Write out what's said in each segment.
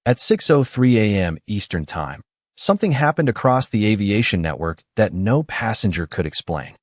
At 6:03 a.m. Eastern Time, something happened across the aviation network that no passenger could explain.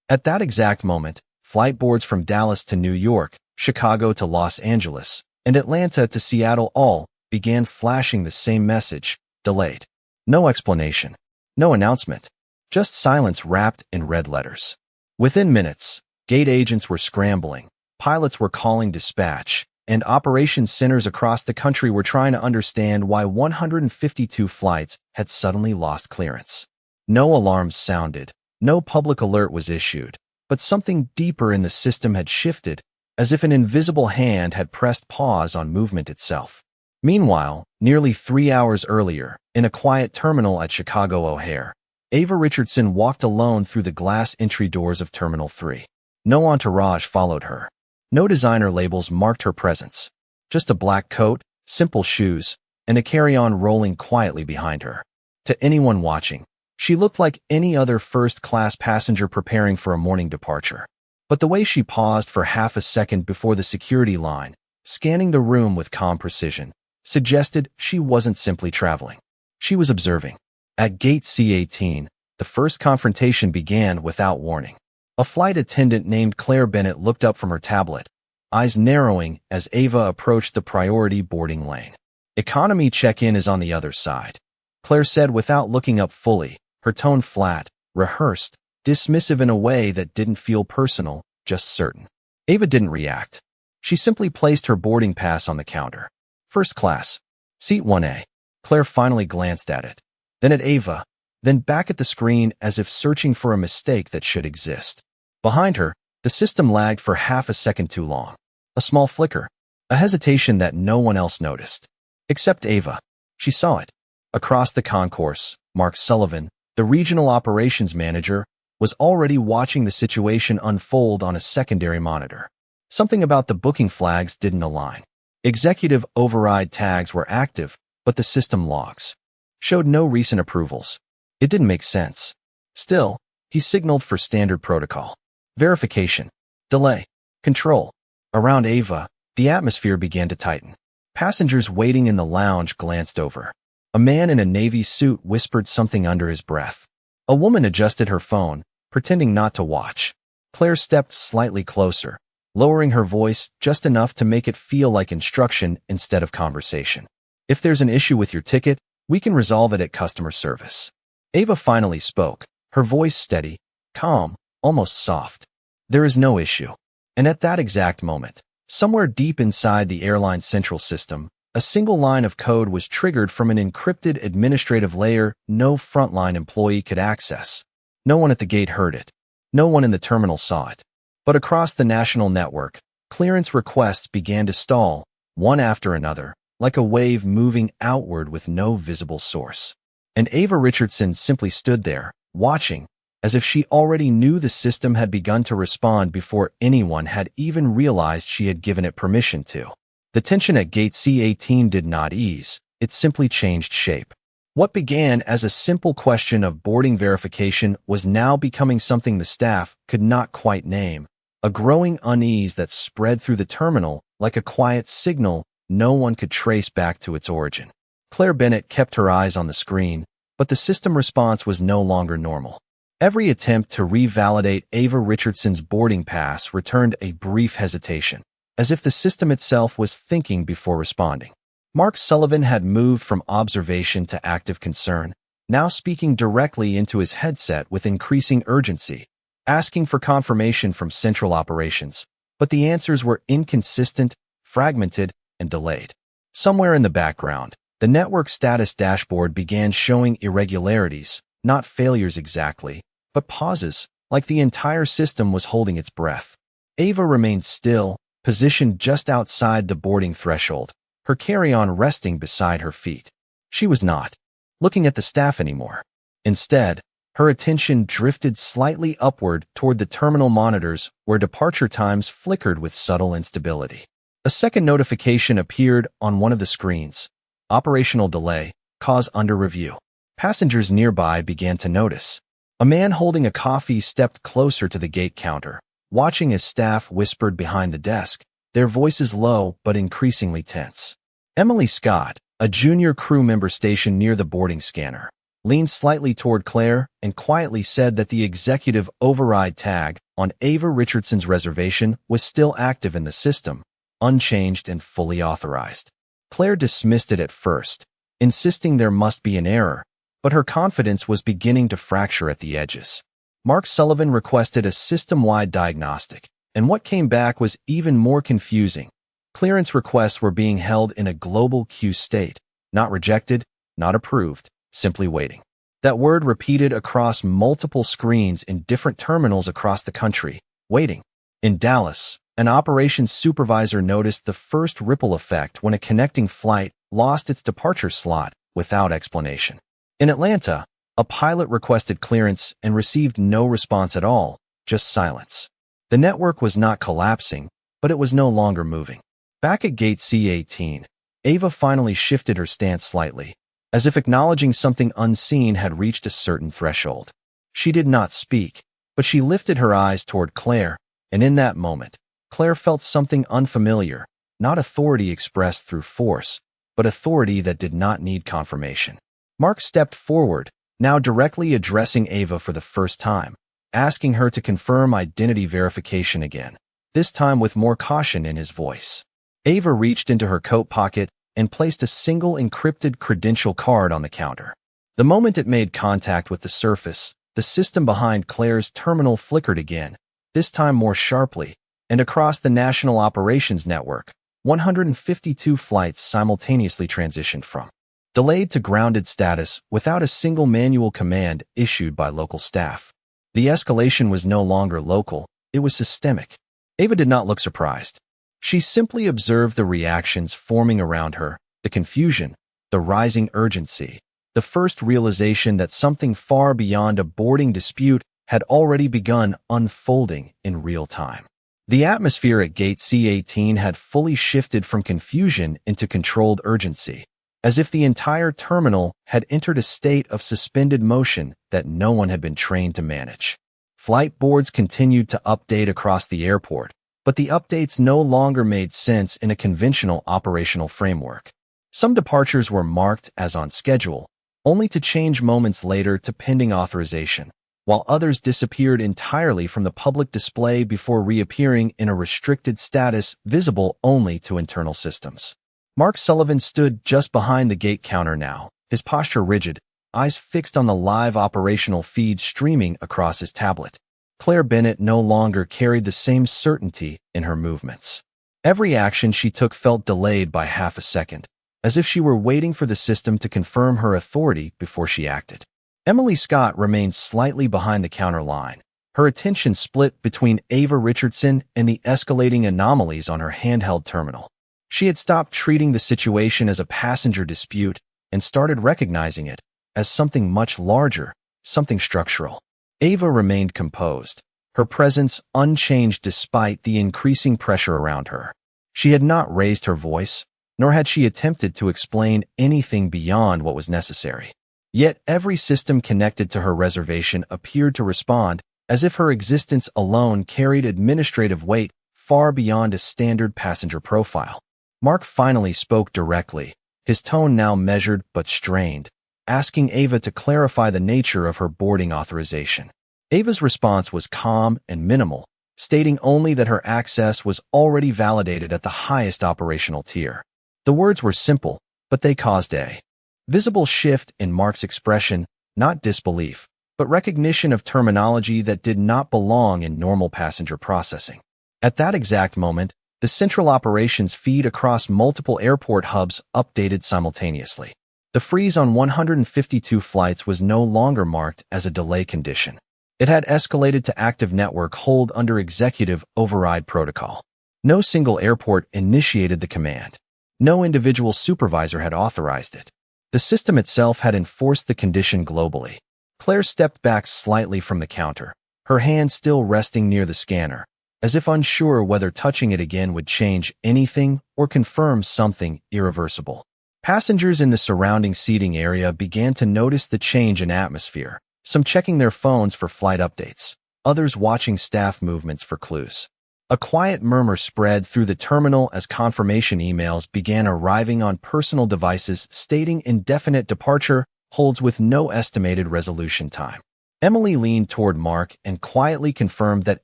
At that exact moment, flight boards from Dallas to New York, Chicago to Los Angeles, and Atlanta to Seattle all began flashing the same message: delayed. No explanation. No announcement. Just silence wrapped in red letters. Within minutes, gate agents were scrambling, pilots were calling dispatch, and operations centers across the country were trying to understand why 152 flights had suddenly lost clearance. No alarms sounded, no public alert was issued, but something deeper in the system had shifted, as if an invisible hand had pressed pause on movement itself. Meanwhile, nearly 3 hours earlier, in a quiet terminal at Chicago O'Hare, Ava Richardson walked alone through the glass entry doors of Terminal 3. No entourage followed her. No designer labels marked her presence. Just a black coat, simple shoes, and a carry-on rolling quietly behind her. To anyone watching, she looked like any other first-class passenger preparing for a morning departure. But the way she paused for half a second before the security line, scanning the room with calm precision, suggested she wasn't simply traveling. She was observing. At Gate C-18, the first confrontation began without warning. A flight attendant named Claire Bennett looked up from her tablet, eyes narrowing as Ava approached the priority boarding lane. "Economy check-in is on the other side," Claire said without looking up fully, her tone flat, rehearsed, dismissive in a way that didn't feel personal, just certain. Ava didn't react. She simply placed her boarding pass on the counter. "First class. Seat 1A. Claire finally glanced at it, then at Ava, then back at the screen as if searching for a mistake that should exist. Behind her, the system lagged for half a second too long. A small flicker, a hesitation that no one else noticed. Except Ava. She saw it. Across the concourse, Mark Sullivan, the regional operations manager, was already watching the situation unfold on a secondary monitor. Something about the booking flags didn't align. Executive override tags were active, but the system logs showed no recent approvals. It didn't make sense. Still, he signaled for standard protocol. Verification. Delay. Control. Around Ava, the atmosphere began to tighten. Passengers waiting in the lounge glanced over. A man in a navy suit whispered something under his breath. A woman adjusted her phone, pretending not to watch. Claire stepped slightly closer, lowering her voice just enough to make it feel like instruction instead of conversation. "If there's an issue with your ticket, we can resolve it at customer service." Ava finally spoke, her voice steady, calm, almost soft. "There is no issue." And at that exact moment, somewhere deep inside the airline central system, a single line of code was triggered from an encrypted administrative layer no frontline employee could access. No one at the gate heard it. No one in the terminal saw it. But across the national network, clearance requests began to stall, one after another, like a wave moving outward with no visible source. And Ava Richardson simply stood there, watching, as if she already knew the system had begun to respond before anyone had even realized she had given it permission to. The tension at Gate C-18 did not ease, it simply changed shape. What began as a simple question of boarding verification was now becoming something the staff could not quite name, a growing unease that spread through the terminal like a quiet signal no one could trace back to its origin. Claire Bennett kept her eyes on the screen, but the system response was no longer normal. Every attempt to revalidate Ava Richardson's boarding pass returned a brief hesitation, as if the system itself was thinking before responding. Mark Sullivan had moved from observation to active concern, now speaking directly into his headset with increasing urgency, asking for confirmation from central operations, but the answers were inconsistent, fragmented, and delayed. Somewhere in the background, the network status dashboard began showing irregularities, not failures exactly, but pauses, like the entire system was holding its breath. Ava remained still, positioned just outside the boarding threshold, her carry-on resting beside her feet. She was not looking at the staff anymore. Instead, her attention drifted slightly upward toward the terminal monitors where departure times flickered with subtle instability. A second notification appeared on one of the screens. Operational delay, cause under review. Passengers nearby began to notice. A man holding a coffee stepped closer to the gate counter, watching as staff whispered behind the desk, their voices low but increasingly tense. Emily Scott, A junior crew member stationed near the boarding scanner leaned slightly toward Claire and quietly said that the executive override tag on Ava Richardson's reservation was still active in the system, unchanged and fully authorized. Claire dismissed it at first, insisting there must be an error, but her confidence was beginning to fracture at the edges. Mark Sullivan requested a system-wide diagnostic, and what came back was even more confusing. Clearance requests were being held in a global queue state, not rejected, not approved, simply waiting. That word repeated across multiple screens in different terminals across the country, waiting. In Dallas, an operations supervisor noticed the first ripple effect when a connecting flight lost its departure slot without explanation. In Atlanta, a pilot requested clearance and received no response at all, just silence. The network was not collapsing, but it was no longer moving. Back at gate C-18, Ava finally shifted her stance slightly, as if acknowledging something unseen had reached a certain threshold. She did not speak, but she lifted her eyes toward Claire, and in that moment, Claire felt something unfamiliar, not authority expressed through force, but authority that did not need confirmation. Mark stepped forward, now directly addressing Ava for the first time, asking her to confirm identity verification again, this time with more caution in his voice. Ava reached into her coat pocket and placed a single encrypted credential card on the counter. The moment it made contact with the surface, the system behind Claire's terminal flickered again, this time more sharply, and across the National Operations Network, 152 flights simultaneously transitioned from delayed to grounded status without a single manual command issued by local staff. The escalation was no longer local, it was systemic. Ava did not look surprised. She simply observed the reactions forming around her, the confusion, the rising urgency, the first realization that something far beyond a boarding dispute had already begun unfolding in real time. The atmosphere at Gate C-18 had fully shifted from confusion into controlled urgency, as if the entire terminal had entered a state of suspended motion that no one had been trained to manage. Flight boards continued to update across the airport, but the updates no longer made sense in a conventional operational framework. Some departures were marked as on schedule, only to change moments later to pending authorization, while others disappeared entirely from the public display before reappearing in a restricted status visible only to internal systems. Mark Sullivan stood just behind the gate counter now, his posture rigid, eyes fixed on the live operational feed streaming across his tablet. Claire Bennett no longer carried the same certainty in her movements. Every action she took felt delayed by half a second, as if she were waiting for the system to confirm her authority before she acted. Emily Scott remained slightly behind the counter line, her attention split between Ava Richardson and the escalating anomalies on her handheld terminal. She had stopped treating the situation as a passenger dispute and started recognizing it as something much larger, something structural. Ava remained composed, her presence unchanged despite the increasing pressure around her. She had not raised her voice, nor had she attempted to explain anything beyond what was necessary. Yet every system connected to her reservation appeared to respond, as if her existence alone carried administrative weight far beyond a standard passenger profile. Mark finally spoke directly, his tone now measured but strained, asking Ava to clarify the nature of her boarding authorization. Ava's response was calm and minimal, stating only that her access was already validated at the highest operational tier. The words were simple, but they caused a visible shift in Mark's expression, not disbelief, but recognition of terminology that did not belong in normal passenger processing. At that exact moment, the central operations feed across multiple airport hubs updated simultaneously. The freeze on 152 flights was no longer marked as a delay condition. It had escalated to active network hold under executive override protocol. No single airport initiated the command. No individual supervisor had authorized it. The system itself had enforced the condition globally. Claire stepped back slightly from the counter, her hand still resting near the scanner, as if unsure whether touching it again would change anything or confirm something irreversible. Passengers in the surrounding seating area began to notice the change in atmosphere, some checking their phones for flight updates, others watching staff movements for clues. A quiet murmur spread through the terminal as confirmation emails began arriving on personal devices stating indefinite departure holds with no estimated resolution time. Emily leaned toward Mark and quietly confirmed that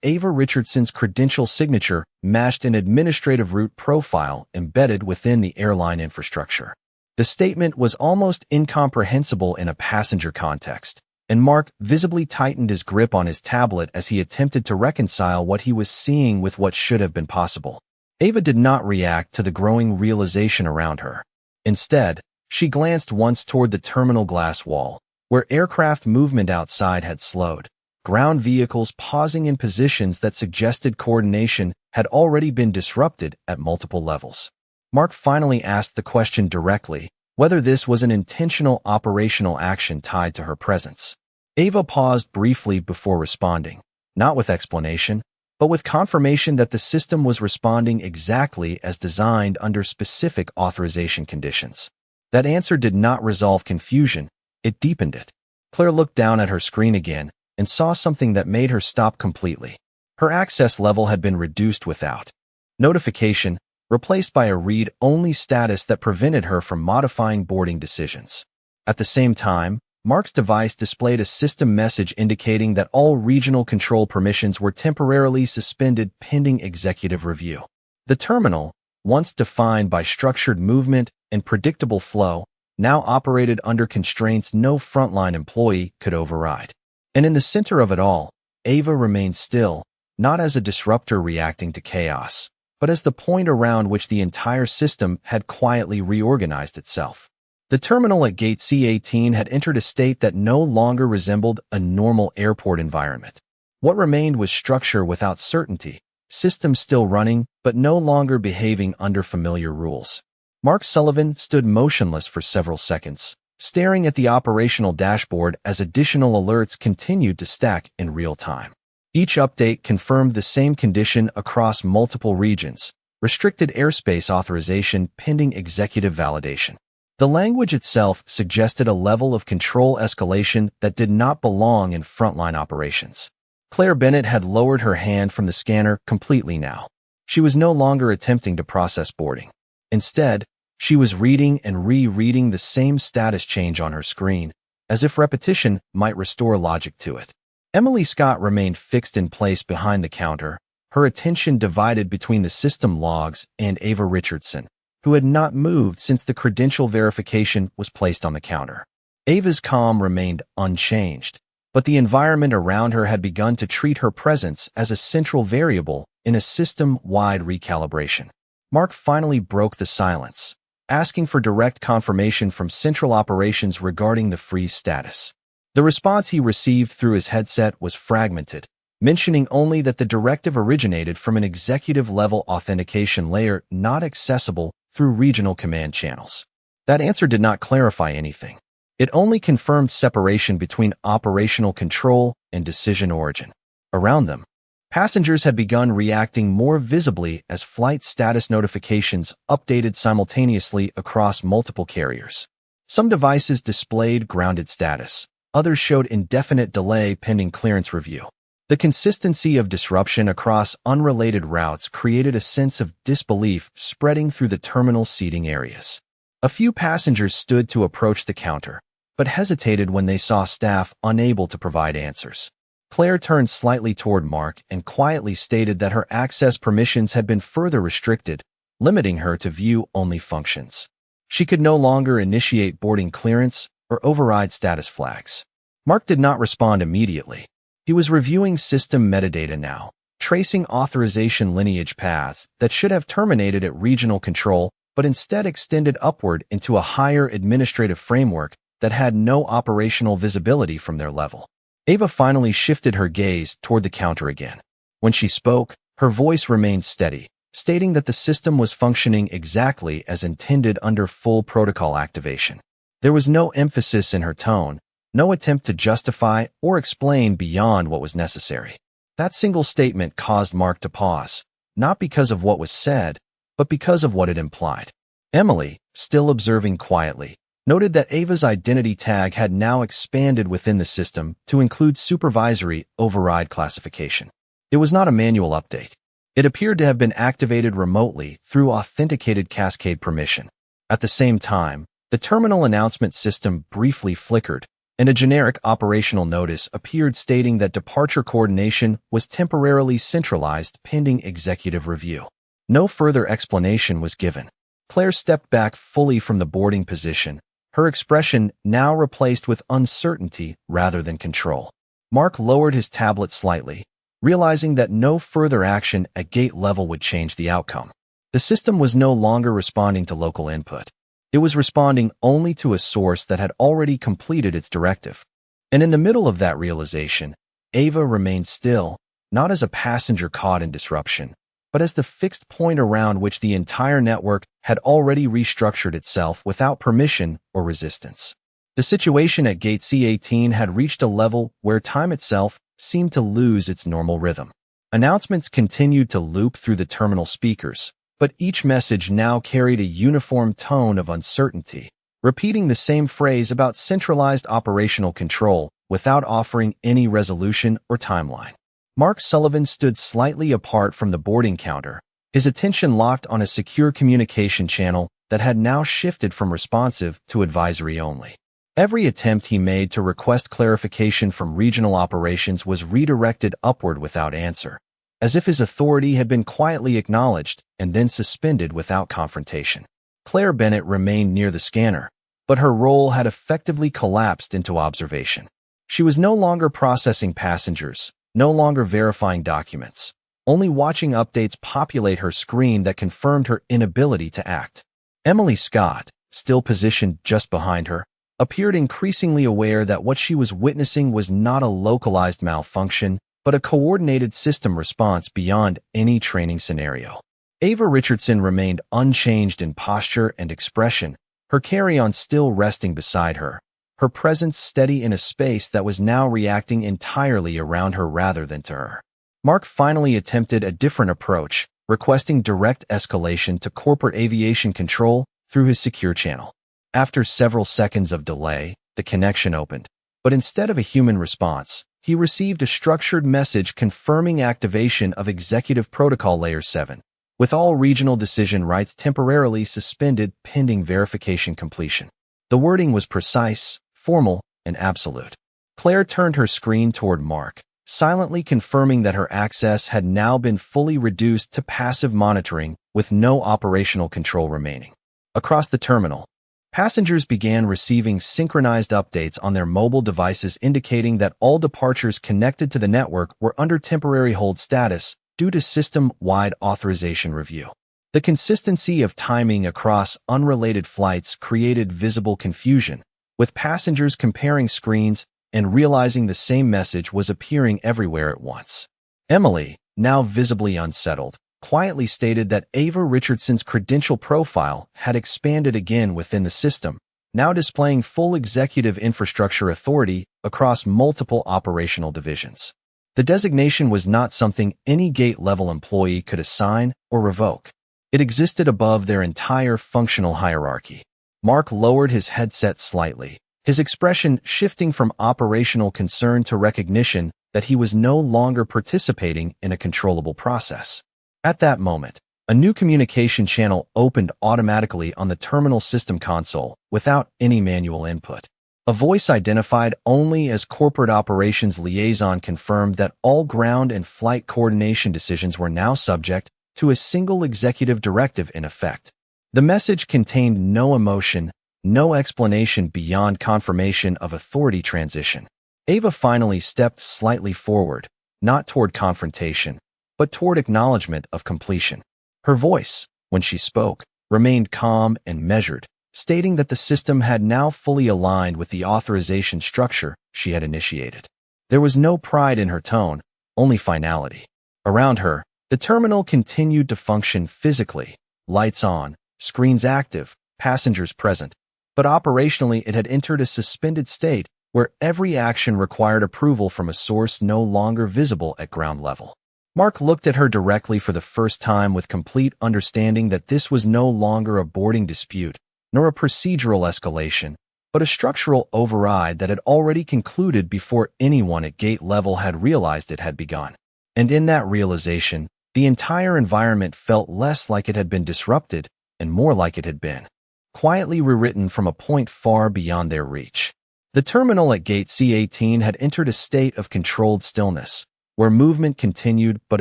Ava Richardson's credential signature matched an administrative route profile embedded within the airline infrastructure. The statement was almost incomprehensible in a passenger context, and Mark visibly tightened his grip on his tablet as he attempted to reconcile what he was seeing with what should have been possible. Ava did not react to the growing realization around her. Instead, she glanced once toward the terminal glass wall, where aircraft movement outside had slowed. Ground vehicles pausing in positions that suggested coordination had already been disrupted at multiple levels. Mark finally asked the question directly, whether this was an intentional operational action tied to her presence. Ava paused briefly before responding, not with explanation, but with confirmation that the system was responding exactly as designed under specific authorization conditions. That answer did not resolve confusion, it deepened it. Claire looked down at her screen again and saw something that made her stop completely. Her access level had been reduced without notification, replaced by a read-only status that prevented her from modifying boarding decisions. At the same time, Mark's device displayed a system message indicating that all regional control permissions were temporarily suspended pending executive review. The terminal, once defined by structured movement and predictable flow, now operated under constraints no frontline employee could override. And in the center of it all, Ava remained still, not as a disruptor reacting to chaos, but as the point around which the entire system had quietly reorganized itself. The terminal at Gate C-18 had entered a state that no longer resembled a normal airport environment. What remained was structure without certainty, systems still running, but no longer behaving under familiar rules. Mark Sullivan stood motionless for several seconds, staring at the operational dashboard as additional alerts continued to stack in real time. Each update confirmed the same condition across multiple regions: restricted airspace authorization pending executive validation. The language itself suggested a level of control escalation that did not belong in frontline operations. Claire Bennett had lowered her hand from the scanner completely now. She was no longer attempting to process boarding. Instead, she was reading and rereading the same status change on her screen, as if repetition might restore logic to it. Emily Scott remained fixed in place behind the counter, her attention divided between the system logs and Ava Richardson, who had not moved since the credential verification was placed on the counter. Ava's calm remained unchanged, but the environment around her had begun to treat her presence as a central variable in a system-wide recalibration. Mark finally broke the silence, asking for direct confirmation from Central Operations regarding the freeze status. The response he received through his headset was fragmented, mentioning only that the directive originated from an executive-level authentication layer not accessible through regional command channels. That answer did not clarify anything. It only confirmed separation between operational control and decision origin. Around them, passengers had begun reacting more visibly as flight status notifications updated simultaneously across multiple carriers. Some devices displayed grounded status. Others showed indefinite delay pending clearance review. The consistency of disruption across unrelated routes created a sense of disbelief spreading through the terminal seating areas. A few passengers stood to approach the counter, but hesitated when they saw staff unable to provide answers. Claire turned slightly toward Mark and quietly stated that her access permissions had been further restricted, limiting her to view-only functions. She could no longer initiate boarding clearance or override status flags. Mark did not respond immediately. He was reviewing system metadata now, tracing authorization lineage paths that should have terminated at regional control but instead extended upward into a higher administrative framework that had no operational visibility from their level. Ava finally shifted her gaze toward the counter again. When she spoke, her voice remained steady, stating that the system was functioning exactly as intended under full protocol activation. There was no emphasis in her tone, no attempt to justify or explain beyond what was necessary. That single statement caused Mark to pause, not because of what was said, but because of what it implied. Emily, still observing quietly, noted that Ava's identity tag had now expanded within the system to include supervisory override classification. It was not a manual update. It appeared to have been activated remotely through authenticated cascade permission. At the same time, the terminal announcement system briefly flickered, and a generic operational notice appeared stating that departure coordination was temporarily centralized pending executive review. No further explanation was given. Claire stepped back fully from the boarding position, her expression now replaced with uncertainty rather than control. Mark lowered his tablet slightly, realizing that no further action at gate level would change the outcome. The system was no longer responding to local input. It was responding only to a source that had already completed its directive. And in the middle of that realization, Ava remained still, not as a passenger caught in disruption, but as the fixed point around which the entire network had already restructured itself without permission or resistance. The situation at Gate C18 had reached a level where time itself seemed to lose its normal rhythm. Announcements continued to loop through the terminal speakers, but each message now carried a uniform tone of uncertainty, repeating the same phrase about centralized operational control without offering any resolution or timeline. Mark Sullivan stood slightly apart from the boarding counter, his attention locked on a secure communication channel that had now shifted from responsive to advisory only. Every attempt he made to request clarification from regional operations was redirected upward without answer, as if his authority had been quietly acknowledged and then suspended without confrontation. Claire Bennett remained near the scanner, but her role had effectively collapsed into observation. She was no longer processing passengers, no longer verifying documents, only watching updates populate her screen that confirmed her inability to act. Emily Scott, still positioned just behind her, appeared increasingly aware that what she was witnessing was not a localized malfunction, but a coordinated system response beyond any training scenario. Ava Richardson remained unchanged in posture and expression, her carry-on still resting beside her, her presence steady in a space that was now reacting entirely around her rather than to her. Mark finally attempted a different approach, requesting direct escalation to corporate aviation control through his secure channel. After several seconds of delay, the connection opened, but instead of a human response, he received a structured message confirming activation of Executive Protocol Layer 7, with all regional decision rights temporarily suspended pending verification completion. The wording was precise, formal, and absolute. Claire turned her screen toward Mark, silently confirming that her access had now been fully reduced to passive monitoring with no operational control remaining. Across the terminal, passengers began receiving synchronized updates on their mobile devices indicating that all departures connected to the network were under temporary hold status due to system-wide authorization review. The consistency of timing across unrelated flights created visible confusion, with passengers comparing screens and realizing the same message was appearing everywhere at once. Emily, now visibly unsettled, quietly stated that Ava Richardson's credential profile had expanded again within the system, now displaying full executive infrastructure authority across multiple operational divisions. The designation was not something any gate-level employee could assign or revoke. It existed above their entire functional hierarchy. Mark lowered his headset slightly, his expression shifting from operational concern to recognition that he was no longer participating in a controllable process. At that moment, a new communication channel opened automatically on the terminal system console without any manual input. A voice identified only as Corporate Operations Liaison confirmed that all ground and flight coordination decisions were now subject to a single executive directive in effect. The message contained no emotion, no explanation beyond confirmation of authority transition. Ava finally stepped slightly forward, not toward confrontation, but toward acknowledgement of completion. Her voice, when she spoke, remained calm and measured, stating that the system had now fully aligned with the authorization structure she had initiated. There was no pride in her tone, only finality. Around her, the terminal continued to function physically, lights on, screens active, passengers present, but operationally it had entered a suspended state where every action required approval from a source no longer visible at ground level. Mark looked at her directly for the first time with complete understanding that this was no longer a boarding dispute, nor a procedural escalation, but a structural override that had already concluded before anyone at gate level had realized it had begun. And in that realization, The entire environment felt less like it had been disrupted and more like it had been quietly rewritten from a point far beyond their reach. The terminal at Gate C-18 had entered a state of controlled stillness, where movement continued but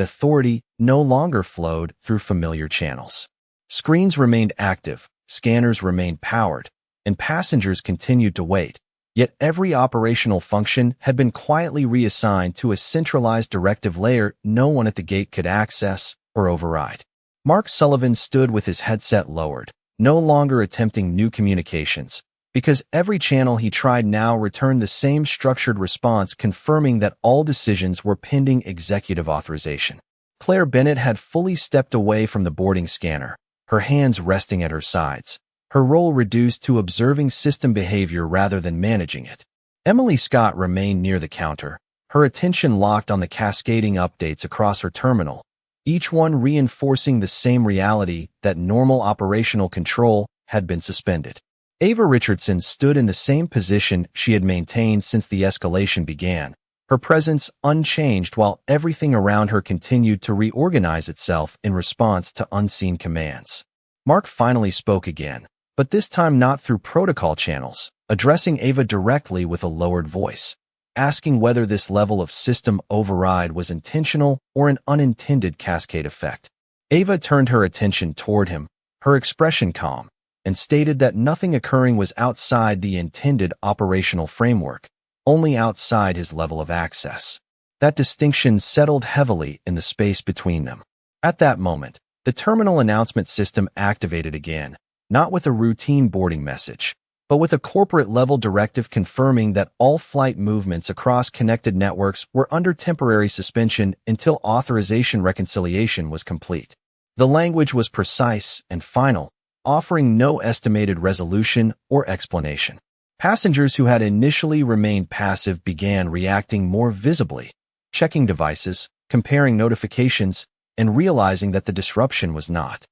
authority no longer flowed through familiar channels. Screens remained active, scanners remained powered, and passengers continued to wait, yet every operational function had been quietly reassigned to a centralized directive layer no one at the gate could access or override. Mark Sullivan stood with his headset lowered, no longer attempting new communications, because every channel he tried now returned the same structured response confirming that all decisions were pending executive authorization. Claire Bennett had fully stepped away from the boarding scanner, her hands resting at her sides, her role reduced to observing system behavior rather than managing it. Emily Scott remained near the counter, her attention locked on the cascading updates across her terminal, each one reinforcing the same reality that normal operational control had been suspended. Ava Richardson stood in the same position she had maintained since the escalation began, her presence unchanged while everything around her continued to reorganize itself in response to unseen commands. Mark finally spoke again, but this time not through protocol channels, addressing Ava directly with a lowered voice, asking whether this level of system override was intentional or an unintended cascade effect. Ava turned her attention toward him, her expression calm, and stated that nothing occurring was outside the intended operational framework, only outside his level of access. That distinction settled heavily in the space between them. At that moment, the terminal announcement system activated again, not with a routine boarding message, but with a corporate-level directive confirming that all flight movements across connected networks were under temporary suspension until authorization reconciliation was complete. The language was precise and final, offering no estimated resolution or explanation. Passengers who had initially remained passive began reacting more visibly, checking devices, comparing notifications, and realizing that the disruption was not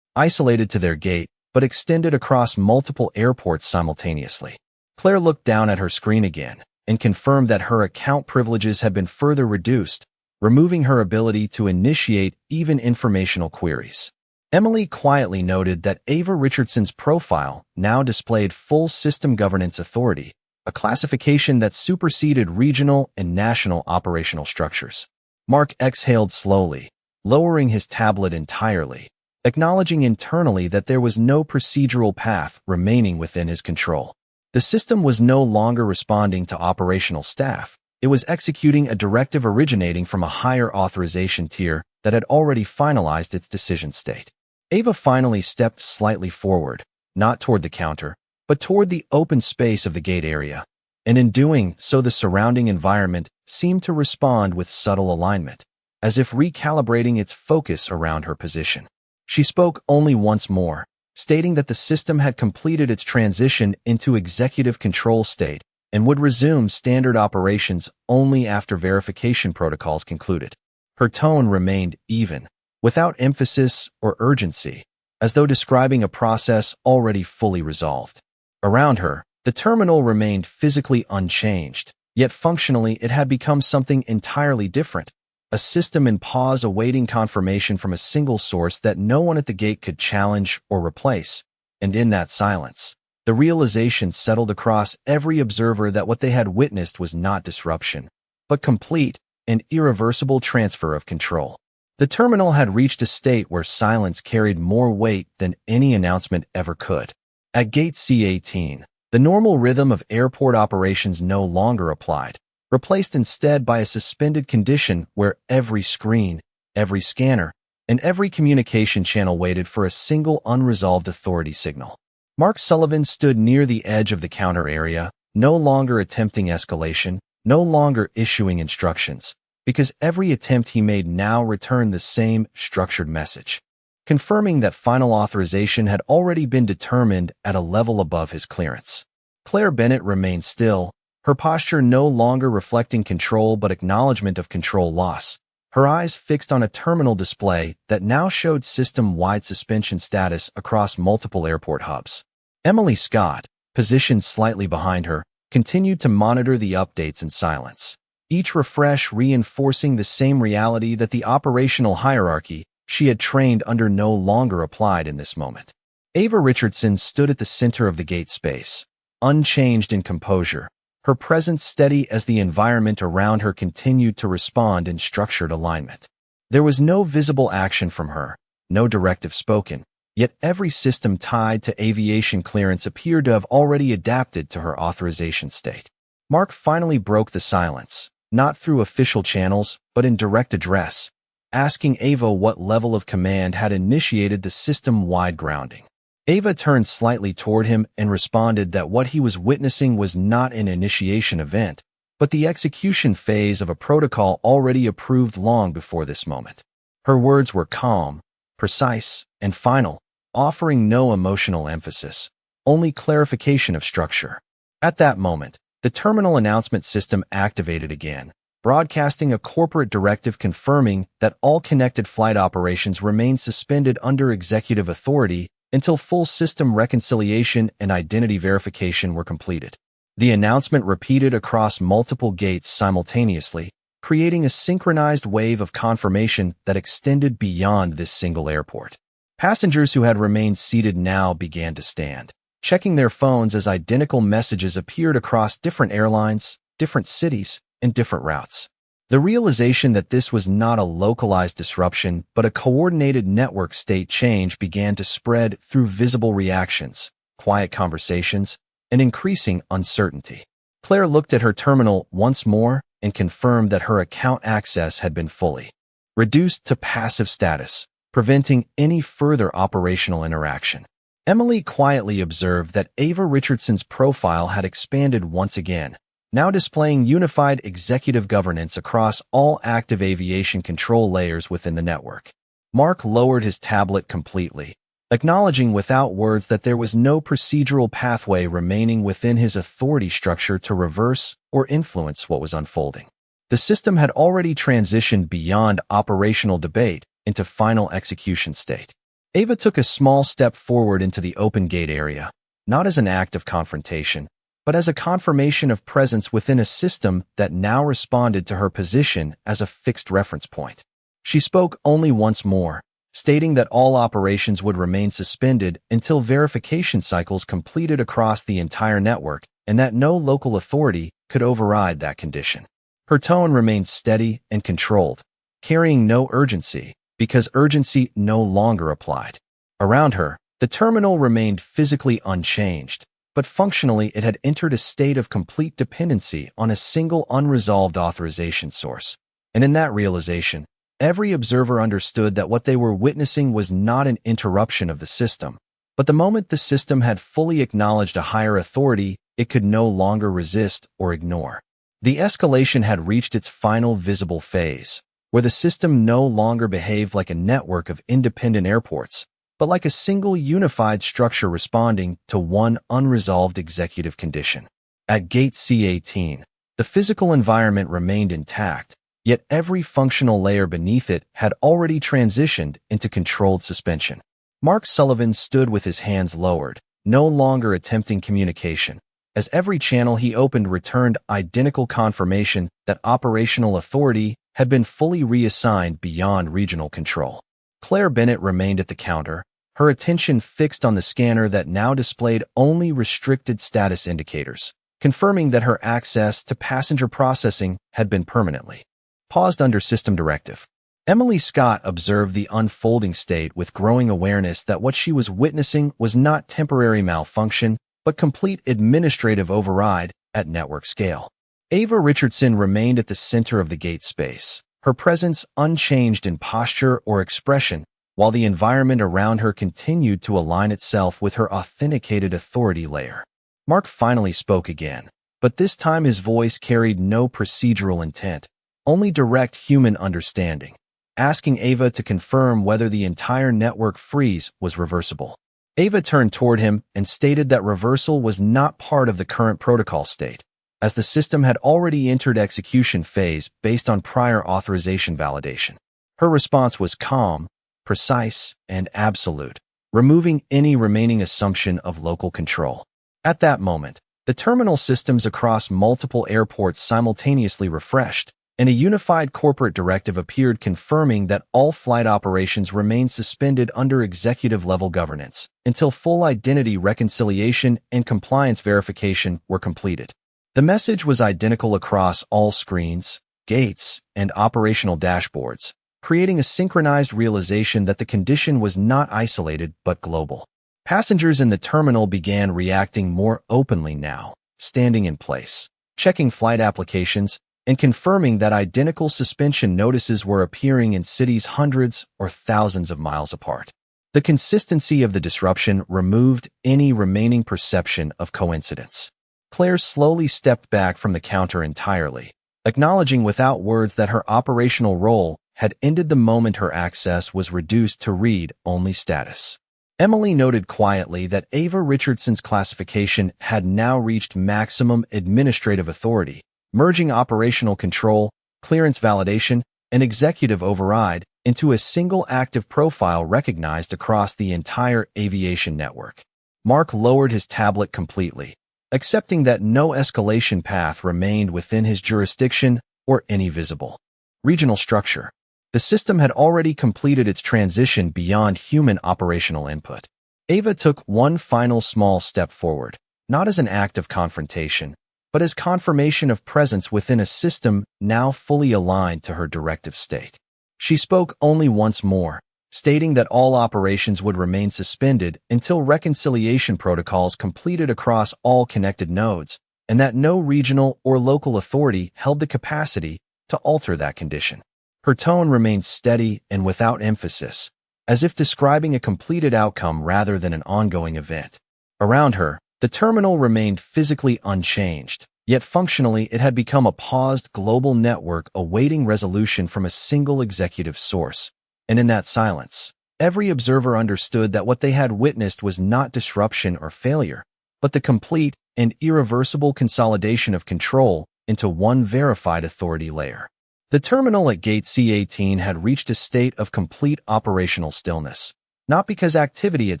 isolated to their gate, but extended across multiple airports simultaneously. Claire looked down at her screen again and confirmed that her account privileges had been further reduced, removing her ability to initiate even informational queries. Emily quietly noted that Ava Richardson's profile now displayed full system governance authority, a classification that superseded regional and national operational structures. Mark exhaled slowly, lowering his tablet entirely, acknowledging internally that there was no procedural path remaining within his control. The system was no longer responding to operational staff. It was executing a directive originating from a higher authorization tier that had already finalized its decision state. Ava finally stepped slightly forward, not toward the counter, but toward the open space of the gate area, and in doing so the surrounding environment seemed to respond with subtle alignment, as if recalibrating its focus around her position. She spoke only once more, stating that the system had completed its transition into executive control state and would resume standard operations only after verification protocols concluded. Her tone remained even, without emphasis or urgency, as though describing a process already fully resolved. Around her, the terminal remained physically unchanged, yet functionally it had become something entirely different, a system in pause awaiting confirmation from a single source that no one at the gate could challenge or replace. And in that silence, the realization settled across every observer that what they had witnessed was not disruption, but complete and irreversible transfer of control. The terminal had reached a state where silence carried more weight than any announcement ever could. At Gate C-18, the normal rhythm of airport operations no longer applied, replaced instead by a suspended condition where every screen, every scanner, and every communication channel waited for a single unresolved authority signal. Mark Sullivan stood near the edge of the counter area, no longer attempting escalation, no longer issuing instructions, because every attempt he made now returned the same structured message, confirming that final authorization had already been determined at a level above his clearance. Claire Bennett remained still, her posture no longer reflecting control but acknowledgement of control loss, her eyes fixed on a terminal display that now showed system-wide suspension status across multiple airport hubs. Emily Scott, positioned slightly behind her, continued to monitor the updates in silence. each refresh reinforcing the same reality that the operational hierarchy she had trained under no longer applied in this moment. Ava Richardson stood at the center of the gate space, unchanged in composure, her presence steady as the environment around her continued to respond in structured alignment. There was no visible action from her, no directive spoken, yet every system tied to aviation clearance appeared to have already adapted to her authorization state. Mark finally broke the silence, not through official channels, but in direct address, asking Ava what level of command had initiated the system-wide grounding. Ava turned slightly toward him and responded that what he was witnessing was not an initiation event, but the execution phase of a protocol already approved long before this moment. Her words were calm, precise, and final, offering no emotional emphasis, only clarification of structure. At that moment, the terminal announcement system activated again, broadcasting a corporate directive confirming that all connected flight operations remain suspended under executive authority until full system reconciliation and identity verification were completed. The announcement repeated across multiple gates simultaneously, creating a synchronized wave of confirmation that extended beyond this single airport. Passengers who had remained seated now began to stand, checking their phones as identical messages appeared across different airlines, different cities, and different routes. The realization that this was not a localized disruption but a coordinated network state change began to spread through visible reactions, quiet conversations, and increasing uncertainty. Claire looked at her terminal once more and confirmed that her account access had been fully reduced to passive status, preventing any further operational interaction. Emily quietly observed that Ava Richardson's profile had expanded once again, now displaying unified executive governance across all active aviation control layers within the network. Mark lowered his tablet completely, acknowledging without words that there was no procedural pathway remaining within his authority structure to reverse or influence what was unfolding. The system had already transitioned beyond operational debate into final execution state. Ava took a small step forward into the open gate area, not as an act of confrontation, but as a confirmation of presence within a system that now responded to her position as a fixed reference point. She spoke only once more, stating that all operations would remain suspended until verification cycles completed across the entire network and that no local authority could override that condition. Her tone remained steady and controlled, carrying no urgency, because urgency no longer applied. Around her, the terminal remained physically unchanged, but functionally it had entered a state of complete dependency on a single unresolved authorization source. And in that realization, every observer understood that what they were witnessing was not an interruption of the system, but the moment the system had fully acknowledged a higher authority, it could no longer resist or ignore. The escalation had reached its final visible phase, where the system no longer behaved like a network of independent airports, but like a single unified structure responding to one unresolved executive condition. At Gate C18, the physical environment remained intact, yet every functional layer beneath it had already transitioned into controlled suspension. Mark Sullivan stood with his hands lowered, no longer attempting communication, as every channel he opened returned identical confirmation that operational authority had been fully reassigned beyond regional control. Claire Bennett remained at the counter, her attention fixed on the scanner that now displayed only restricted status indicators, confirming that her access to passenger processing had been permanently paused under system directive. Emily Scott observed the unfolding state with growing awareness that what she was witnessing was not temporary malfunction, but complete administrative override at network scale. Ava Richardson remained at the center of the gate space, her presence unchanged in posture or expression, while the environment around her continued to align itself with her authenticated authority layer. Mark finally spoke again, but this time his voice carried no procedural intent, only direct human understanding, asking Ava to confirm whether the entire network freeze was reversible. Ava turned toward him and stated that reversal was not part of the current protocol state, as the system had already entered execution phase based on prior authorization validation. Her response was calm, precise, and absolute, removing any remaining assumption of local control. At that moment, The terminal systems across multiple airports simultaneously refreshed, and a unified corporate directive appeared confirming that all flight operations remain suspended under executive-level governance until full identity reconciliation and compliance verification were completed. The message was identical across all screens, gates, and operational dashboards, creating a synchronized realization that the condition was not isolated but global. Passengers in the terminal began reacting more openly now, standing in place, checking flight applications, and confirming that identical suspension notices were appearing in cities hundreds or thousands of miles apart. The consistency of the disruption removed any remaining perception of coincidence. Claire slowly stepped back from the counter entirely, acknowledging without words that her operational role had ended the moment her access was reduced to read-only status. Emily noted quietly that Ava Richardson's classification had now reached maximum administrative authority, merging operational control, clearance validation, and executive override into a single active profile recognized across the entire aviation network. Mark lowered his tablet completely, accepting that no escalation path remained within his jurisdiction or any visible regional structure. The system had already completed its transition beyond human operational input. Ava took one final small step forward, not as an act of confrontation, but as confirmation of presence within a system now fully aligned to her directive state. She spoke only once more, stating that all operations would remain suspended until reconciliation protocols completed across all connected nodes, and that no regional or local authority held the capacity to alter that condition. Her tone remained steady and without emphasis, as if describing a completed outcome rather than an ongoing event. Around her, the terminal remained physically unchanged, yet functionally it had become a paused global network awaiting resolution from a single executive source. And in that silence, every observer understood that what they had witnessed was not disruption or failure, but the complete and irreversible consolidation of control into one verified authority layer. The terminal at Gate C-18 had reached a state of complete operational stillness, not because activity had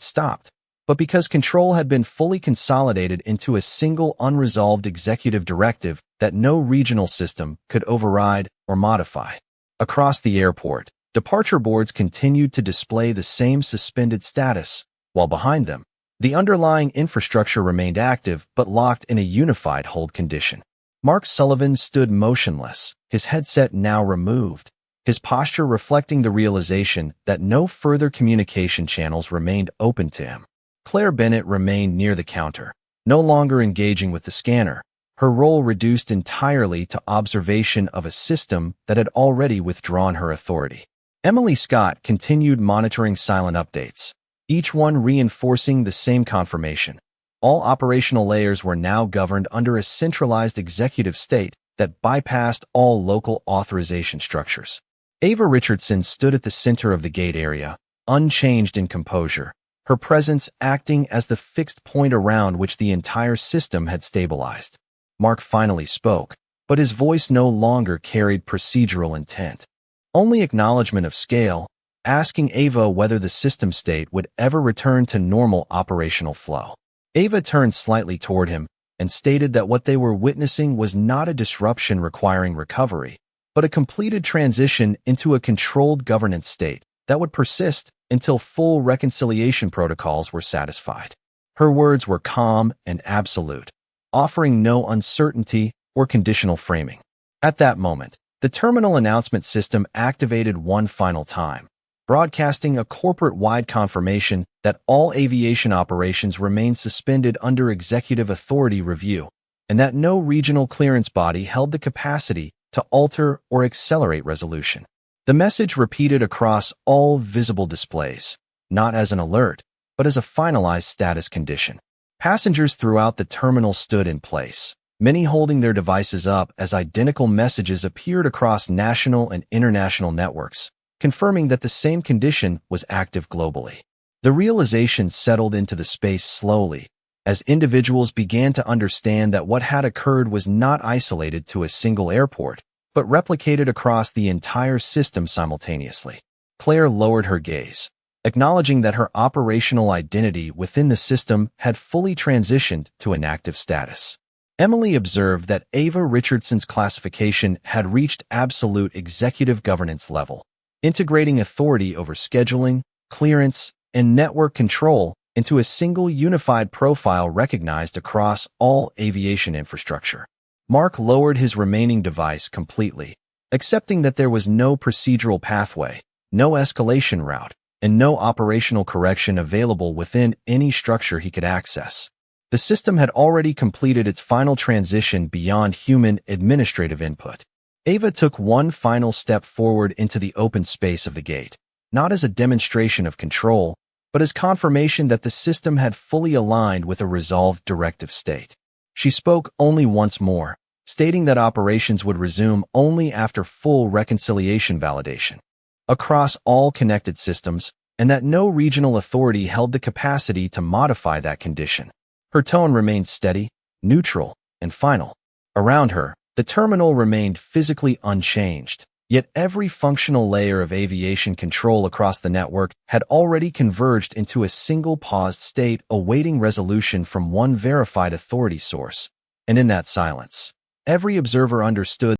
stopped, but because control had been fully consolidated into a single unresolved executive directive that no regional system could override or modify. Across the airport, departure boards continued to display the same suspended status, while behind them, the underlying infrastructure remained active but locked in a unified hold condition. Mark Sullivan stood motionless, his headset now removed, his posture reflecting the realization that no further communication channels remained open to him. Claire Bennett remained near the counter, no longer engaging with the scanner, her role reduced entirely to observation of a system that had already withdrawn her authority. Emily Scott continued monitoring silent updates, each one reinforcing the same confirmation. All operational layers were now governed under a centralized executive state that bypassed all local authorization structures. Ava Richardson stood at the center of the gate area, unchanged in composure, her presence acting as the fixed point around which the entire system had stabilized. Mark finally spoke, but his voice no longer carried procedural intent. Only acknowledgement of scale, asking Ava whether the system state would ever return to normal operational flow. Ava turned slightly toward him and stated that what they were witnessing was not a disruption requiring recovery, but a completed transition into a controlled governance state that would persist until full reconciliation protocols were satisfied. Her words were calm and absolute, offering no uncertainty or conditional framing. At that moment, the terminal announcement system activated one final time, broadcasting a corporate-wide confirmation that all aviation operations remain suspended under executive authority review, and that no regional clearance body held the capacity to alter or accelerate resolution. The message repeated across all visible displays, not as an alert, but as a finalized status condition. Passengers throughout the terminal stood in place, many holding their devices up as identical messages appeared across national and international networks, confirming that the same condition was active globally. The realization settled into the space slowly, as individuals began to understand that what had occurred was not isolated to a single airport, but replicated across the entire system simultaneously. Claire lowered her gaze, acknowledging that her operational identity within the system had fully transitioned to inactive status. Emily observed that Ava Richardson's classification had reached absolute executive governance level, integrating authority over scheduling, clearance, and network control into a single unified profile recognized across all aviation infrastructure. Mark lowered his remaining device completely, accepting that there was no procedural pathway, no escalation route, and no operational correction available within any structure he could access. The system had already completed its final transition beyond human administrative input. Ava took one final step forward into the open space of the gate, not as a demonstration of control, but as confirmation that the system had fully aligned with a resolved directive state. She spoke only once more, stating that operations would resume only after full reconciliation validation across all connected systems, and that no regional authority held the capacity to modify that condition. Her tone remained steady, neutral, and final. Around her, the terminal remained physically unchanged, yet every functional layer of aviation control across the network had already converged into a single paused state awaiting resolution from one verified authority source. And in that silence, every observer understood